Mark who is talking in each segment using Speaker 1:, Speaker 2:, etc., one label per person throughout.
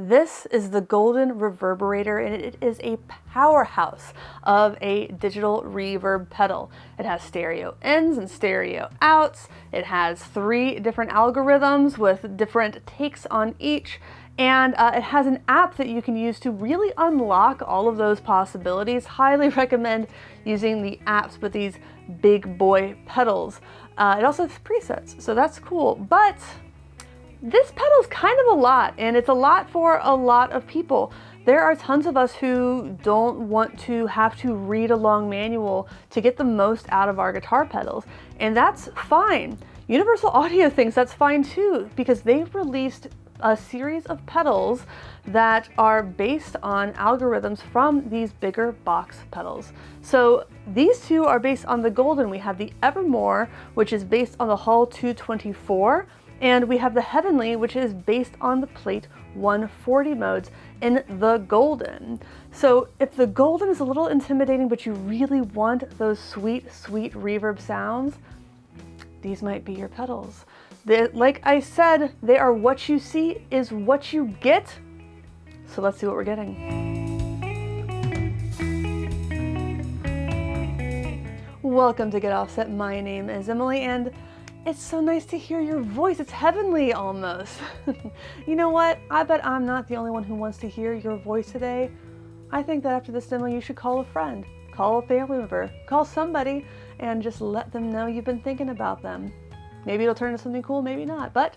Speaker 1: This is the Golden Reverberator, and it is a powerhouse of a digital reverb pedal. It has stereo ins and stereo outs. It has 3 different algorithms with different takes on each. And it has an app that you can use to really unlock all of those possibilities. Highly recommend using the apps with these big boy pedals. It also has presets, so that's cool. But this pedal is kind of a lot, and it's a lot for a lot of people. There are tons of us who don't want to have to read a long manual to get the most out of our guitar pedals, and that's fine. Universal Audio thinks that's fine too, because they've released a series of pedals that are based on algorithms from these bigger box pedals. So these two are based on the Golden. We have the Evermore, which is based on the Hall 224, and we have the Heavenly, which is based on the Plate 140 modes in the Golden. So if the Golden is a little intimidating, but you really want those sweet, sweet reverb sounds, these might be your pedals. Like I said, they are what you see is what you get. So let's see what we're getting. Welcome to Get Offset. My name is Emily, and it's so nice to hear your voice. It's heavenly almost. You know what? I bet I'm not the only one who wants to hear your voice today. I think that after this demo, you should call a friend, call a family member, call somebody, and just let them know you've been thinking about them. Maybe it'll turn into something cool, maybe not, but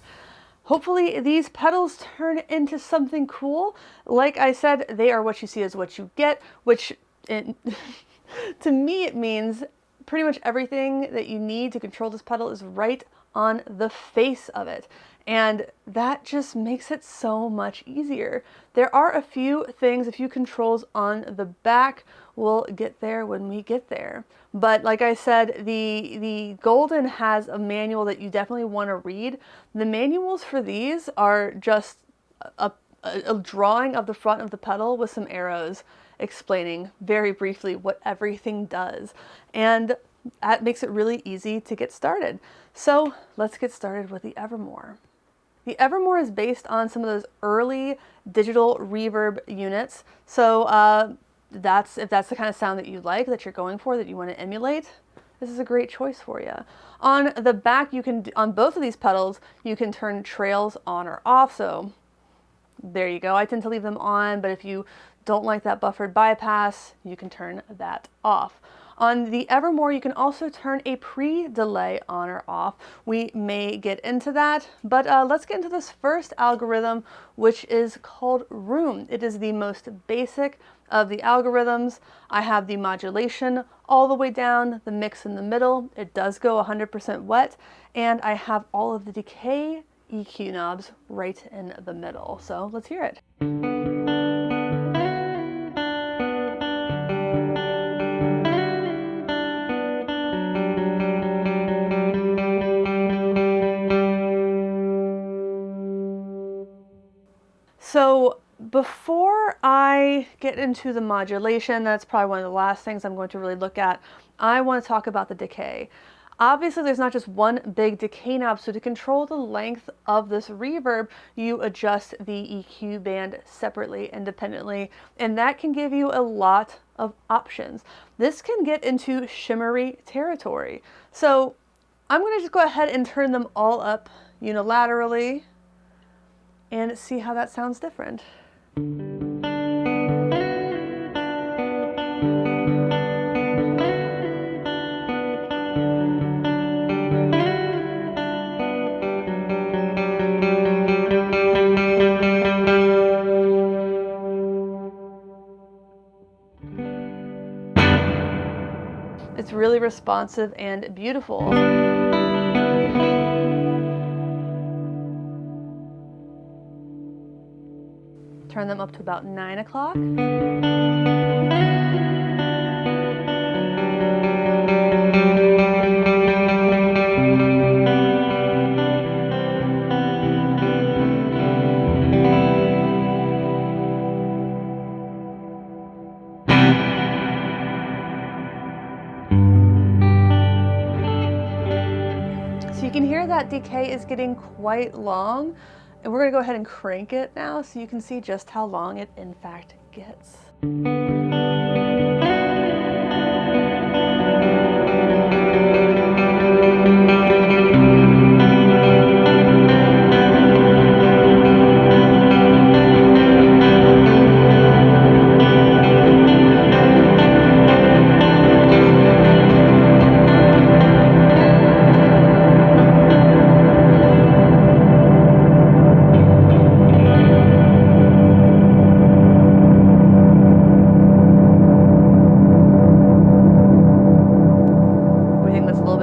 Speaker 1: hopefully these pedals turn into something cool. Like I said, they are what you see is what you get, which to me it means pretty much everything that you need to control this pedal is right on the face of it. And that just makes it so much easier. There are a few things, a few controls on the back. We'll get there when we get there. But like I said, the Golden has a manual that you definitely want to read. The manuals for these are just a drawing of the front of the pedal with some arrows explaining very briefly what everything does. And that makes it really easy to get started. So let's get started with the Evermore. The Evermore is based on some of those early digital reverb units. So if that's the kind of sound that you like, that you're going for, that you want to emulate, this is a great choice for you. On the back, you can, on both of these pedals, you can turn trails on or off. So there you go. I tend to leave them on, but if you don't like that buffered bypass, you can turn that off. On the Evermore, you can also turn a pre-delay on or off. We may get into that, but let's get into this first algorithm, which is called Room. It is the most basic of the algorithms. I have the modulation all the way down, the mix in the middle. It does go 100% wet, and I have all of the decay EQ knobs right in the middle. So let's hear it. So before I get into the modulation, that's probably one of the last things I'm going to really look at. I want to talk about the decay. Obviously, there's not just one big decay knob, so to control the length of this reverb, you adjust the EQ band separately, independently, and that can give you a lot of options. This can get into shimmery territory. So I'm going to just go ahead and turn them all up unilaterally and see how that sounds different. It's really responsive and beautiful. Turn them up to about 9 o'clock. So you can hear that decay is getting quite long. And we're gonna go ahead and crank it now so you can see just how long it in fact gets.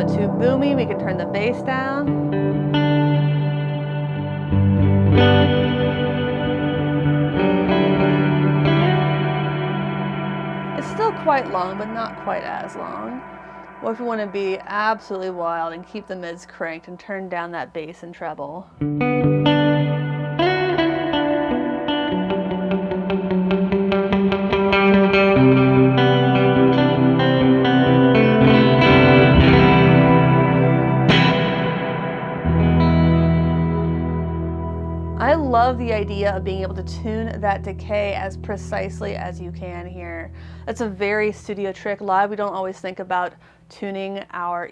Speaker 1: Too boomy, we can turn the bass down. It's still quite long, but not quite as long. Or if you want to be absolutely wild and keep the mids cranked and turn down that bass and treble. I love the idea of being able to tune that decay as precisely as you can here. That's a very studio trick. Live, we don't always think about tuning our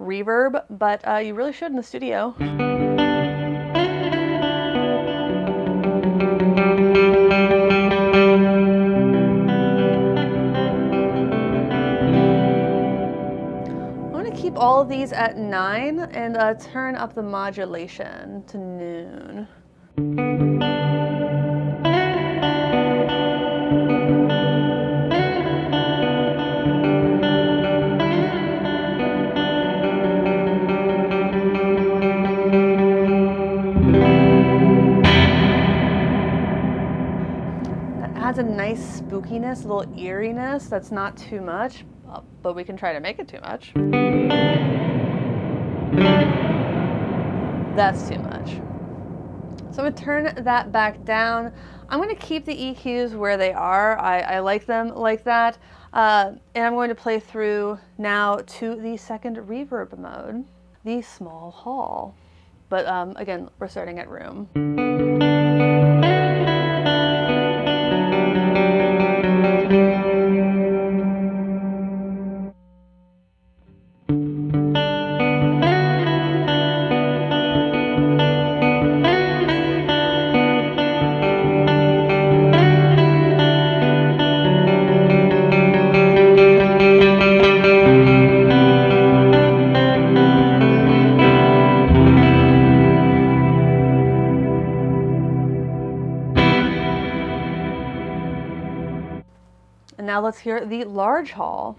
Speaker 1: reverb, but you really should in the studio. Keep all of these at 9 and turn up the modulation to noon. That adds a nice spookiness, a little eeriness that's not too much, but we can try to make it too much. That's too much. So I'm going to turn that back down. I'm going to keep the EQs where they are. I like them like that. And I'm going to play through now to the second reverb mode, the small hall. But again, we're starting at room. And now let's hear the large hall.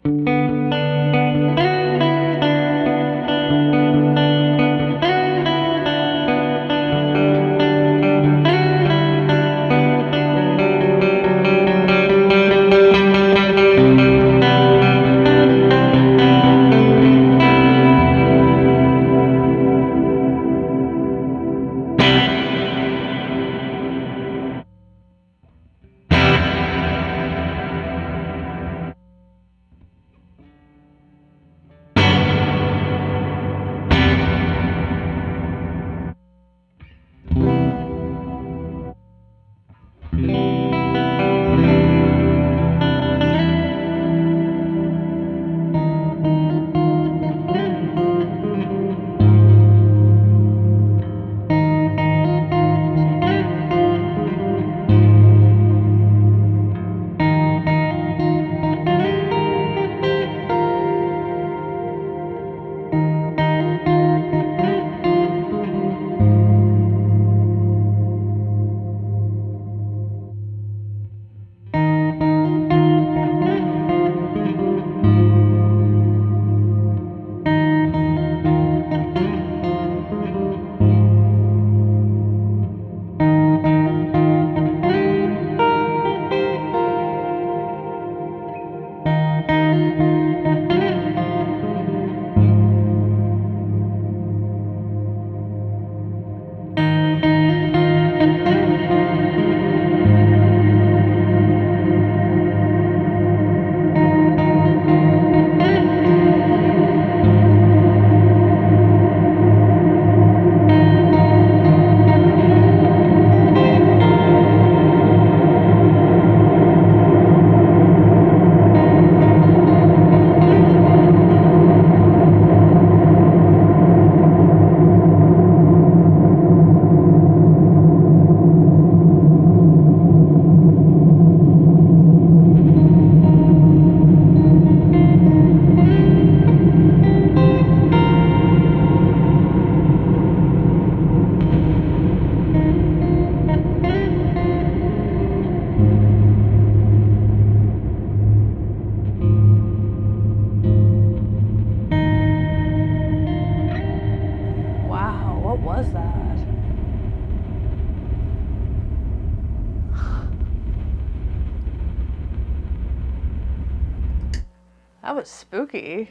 Speaker 1: That was spooky.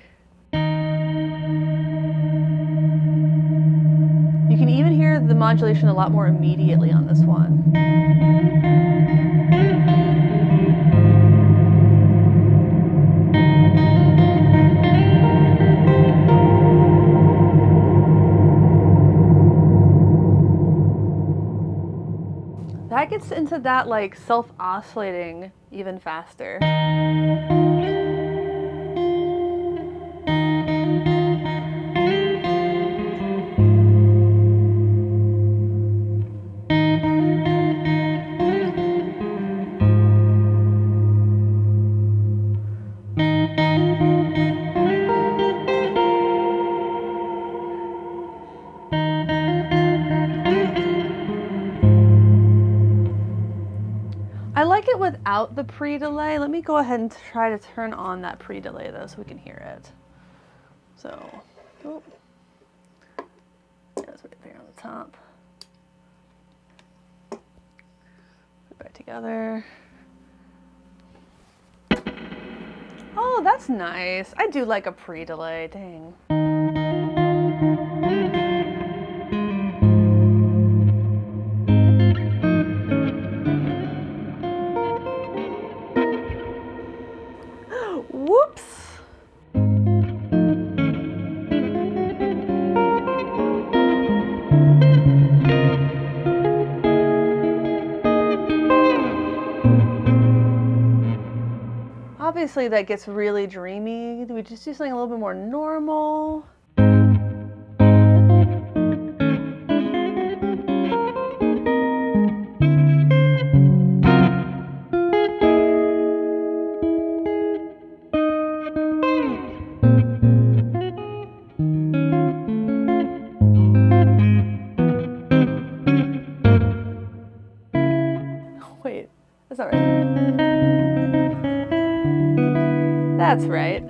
Speaker 1: You can even hear the modulation a lot more immediately on this one. That gets into that like self-oscillating even faster. I like it without the pre-delay. Let me go ahead and try to turn on that pre-delay though so we can hear it. So, oh, yeah, it's right there on the top. Put it back together. Oh, that's nice. I do like a pre-delay, dang. Whoops. Obviously that gets really dreamy. Do we just do something a little bit more normal? Wait, that's not right. That's right.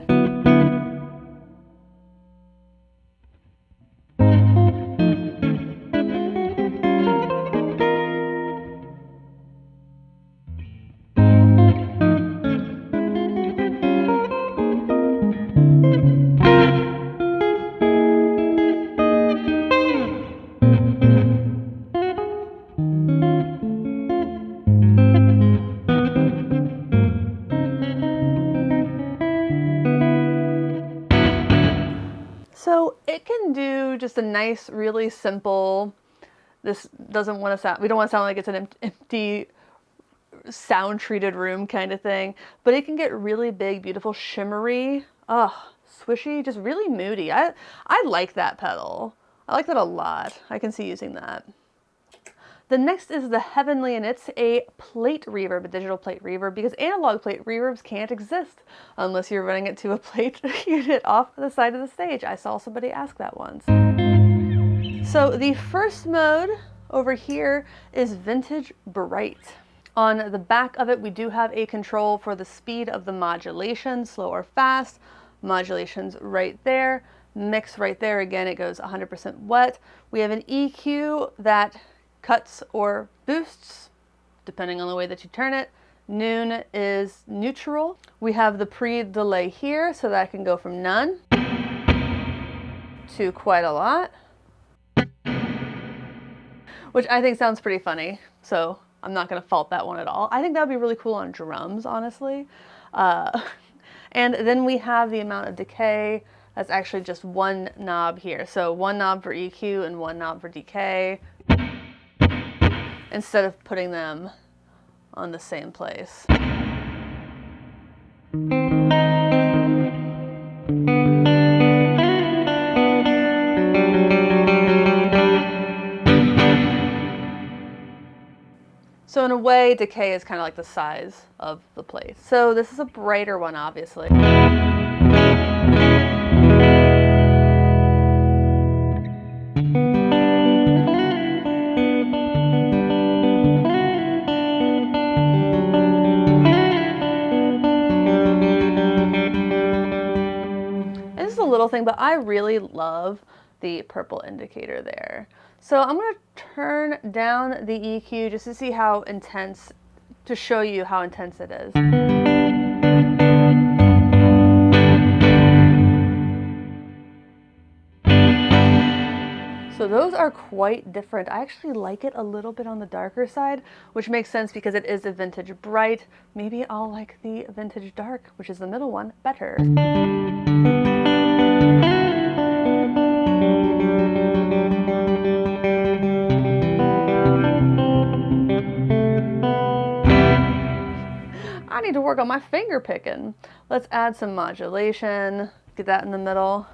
Speaker 1: So it can do just a nice, really simple, this doesn't want to sound, we don't want to sound like it's an empty sound treated room kind of thing, but it can get really big, beautiful, shimmery, swishy, just really moody. I like that pedal. I like that a lot. I can see using that. The next is the Heavenly, and it's a plate reverb, a digital plate reverb, because analog plate reverbs can't exist unless you're running it to a plate unit off the side of the stage. I saw somebody ask that once. So the first mode over here is Vintage Bright. On the back of it, we do have a control for the speed of the modulation, slow or fast. Modulation's right there. Mix right there. Again, it goes 100% wet. We have an EQ that cuts or boosts, depending on the way that you turn it. Noon is neutral. We have the pre-delay here, so that can go from none to quite a lot, which I think sounds pretty funny, so I'm not gonna fault that one at all. I think that would be really cool on drums, honestly. And then we have the amount of decay. That's actually just one knob here. So one knob for EQ and one knob for decay, instead of putting them on the same place. So in a way, decay is kind of like the size of the place. So this is a brighter one, obviously. Little thing, but I really love the purple indicator there. So I'm going to turn down the EQ just to see how intense, to show you how intense it is. So those are quite different. I actually like it a little bit on the darker side, which makes sense because it is a vintage bright. Maybe I'll like the vintage dark, which is the middle one, better. I need to work on my finger picking. Let's add some modulation, get that in the middle.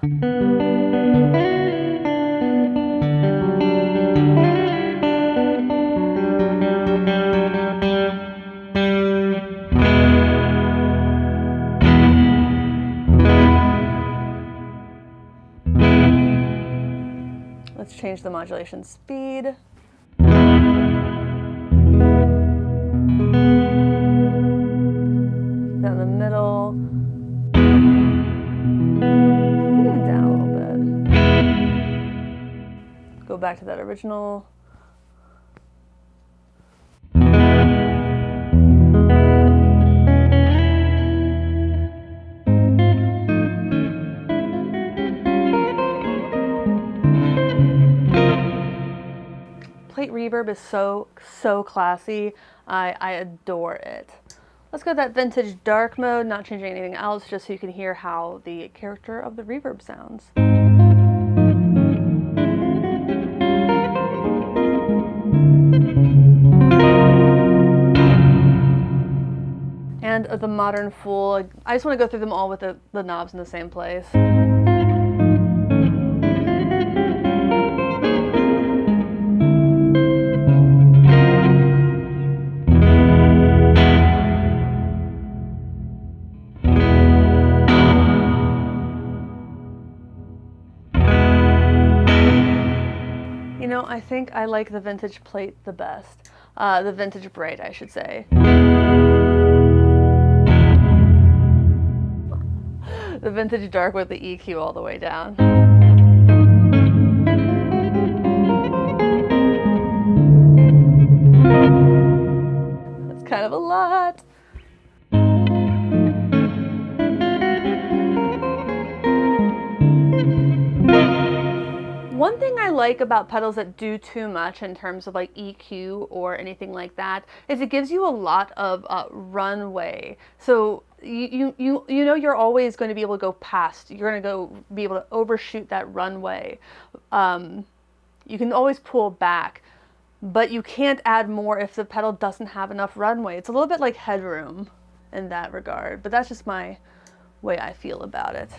Speaker 1: Let's change the modulation speed. Down the middle. Even down a little bit. Go back to that original. Plate reverb is so classy. I adore it. Let's go to that vintage dark mode, not changing anything else, just so you can hear how the character of the reverb sounds. And the modern full, I just want to go through them all with the knobs in the same place. You know, I think I like the vintage plate the best. The vintage bright, I should say. The vintage dark with the EQ all the way down. That's kind of a lot. One thing I like about pedals that do too much in terms of like EQ or anything like that is it gives you a lot of runway. So you know you're always going to be able to go past. You're going to be able to overshoot that runway. You can always pull back, but you can't add more if the pedal doesn't have enough runway. It's a little bit like headroom in that regard, but that's just my way I feel about it.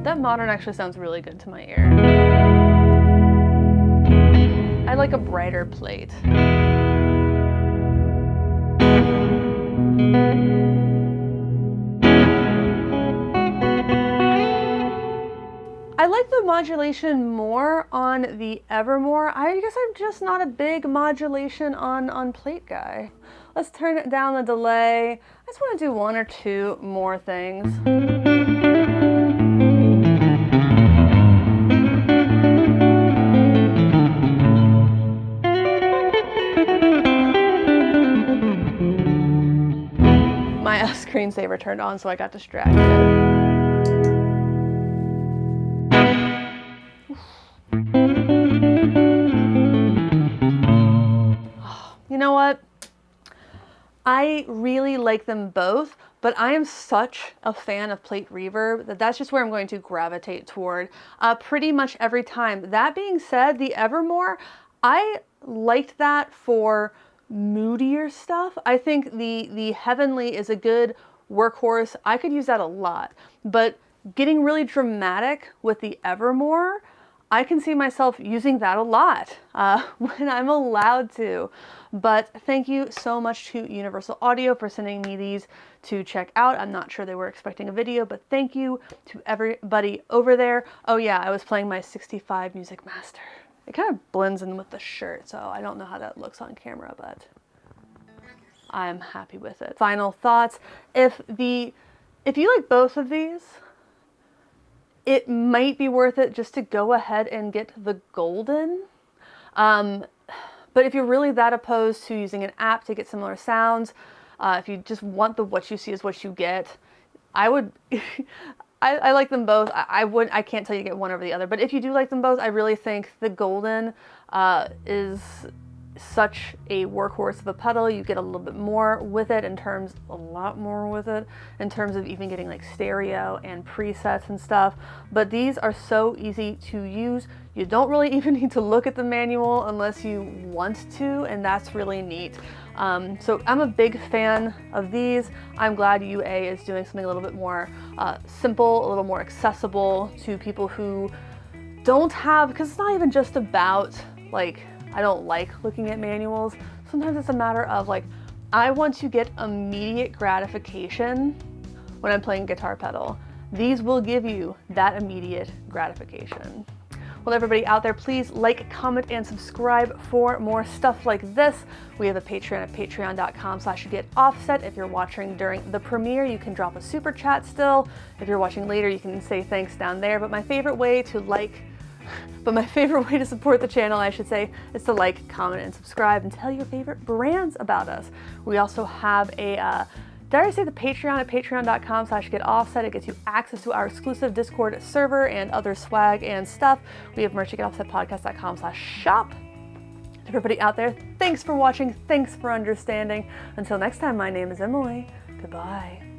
Speaker 1: That modern actually sounds really good to my ear. I like a brighter plate. I like the modulation more on the Evermore. I guess I'm just not a big modulation on plate guy. Let's turn it down the delay. I just want to do one or two more things. My screensaver turned on, so I got distracted. You know what? I really like them both, but I am such a fan of plate reverb that that's just where I'm going to gravitate toward pretty much every time. That being said, the Evermore, I liked that for moodier stuff. I think the Heavenly is a good workhorse. I could use that a lot, but getting really dramatic with the Evermore, I can see myself using that a lot when I'm allowed to. But thank you so much to Universal Audio for sending me these to check out. I'm not sure they were expecting a video, but thank you to everybody over there. Oh yeah, I was playing my 65 Music Master. It kind of blends in with the shirt, so I don't know how that looks on camera, but I'm happy with it. Final thoughts. If you like both of these, it might be worth it just to go ahead and get the golden. But if you're really that opposed to using an app to get similar sounds, if you just want the what you see is what you get, I would, I like them both. I can't tell you to get one over the other, but if you do like them both, I really think the golden is such a workhorse of a pedal. You get a little bit more with it a lot more with it in terms of even getting like stereo and presets and stuff. But these are so easy to use. You don't really even need to look at the manual unless you want to, and that's really neat. So I'm a big fan of these. I'm glad UA is doing something a little bit more simple, a little more accessible to people who don't have, because it's not even just about like, I don't like looking at manuals. Sometimes it's a matter of like, I want to get immediate gratification when I'm playing guitar pedal. These will give you that immediate gratification. Well, everybody out there, please like, comment, and subscribe for more stuff like this. We have a Patreon at patreon.com/getoffset. If you're watching during the premiere, you can drop a super chat still. If you're watching later, you can say thanks down there. But my favorite way to support the channel, I should say, is to like, comment, and subscribe and tell your favorite brands about us. We also have a, dare I say, the Patreon at patreon.com/getoffset. It gets you access to our exclusive Discord server and other swag and stuff. We have merch at getoffsetpodcast.com/shop. Everybody out there, thanks for watching. Thanks for understanding. Until next time, my name is Emily. Goodbye.